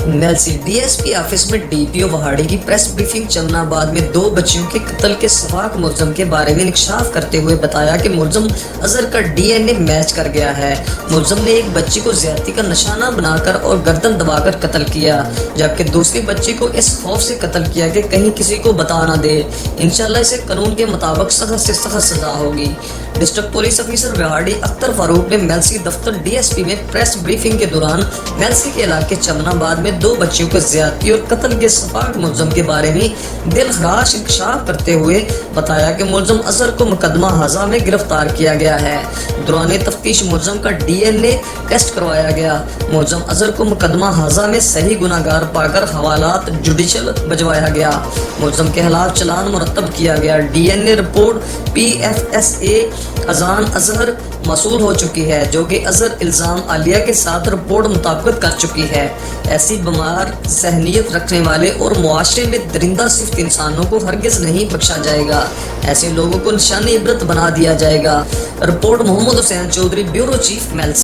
Mailsi D S P office میں D P او وہاڑی کی press briefing چلنا بعد میں 2 بچیوں کے قتل کے سفاک ملزم کے بارے میں انکشاف کرتے ہوئے بتایا کہ ملزم اظہر کا ڈی این اے میچ کر گیا ہے۔ ملزم نے ایک بچی کو زیادتی کا نشانہ بنا کر اور گردن دبا کر قتل کیا، جبکہ دوسری بچی کو اس خوف سے قتل کیا کہ کہیں کسی کو بتا نہ دے۔ انشاءاللہ اسے قانون کے مطابق سخت سے سخت سزا ہوگی۔ District police officer Vehari Akhtar Farooq نے میلسی دفتر ڈی ایس پی میں پریس بریفنگ کے دوران میلسی کے علاقے چمنا بعد میں 2 بچیوں کو زیادتی اور قتل کے سفاک ملزم کے بارے میں دل خراش انکشاف کرتے ہوئے بتایا کہ ملزم اظہر کو مقدمہ ہزا میں گرفتار کیا گیا ہے۔ دوران تفتیش ملزم کا ڈی این اے ٹیسٹ کروایا گیا۔ ملزم اظہر کو مقدمہ ہزا میں صحیح گناہ گار پا کر حوالات جوڈیشل بھجوایا گیا۔ ملزم کے خلاف چلان مرتب کیا گیا۔ D N A report P F S A Azan Azhar موصول ہو چکی ہے، جو کہ اظہر الزام عالیہ کے ساتھ رپورٹ مطابقت کر چکی ہے۔ ایسی بیمار ذہنیت رکھنے والے اور معاشرے میں درندہ صفت انسانوں کو ہرگز نہیں بخشا جائے گا۔ ایسے لوگوں کو نشان عبرت بنا دیا جائے گا۔ رپورٹ محمد حسین چودھری، بیورو چیف میلسی۔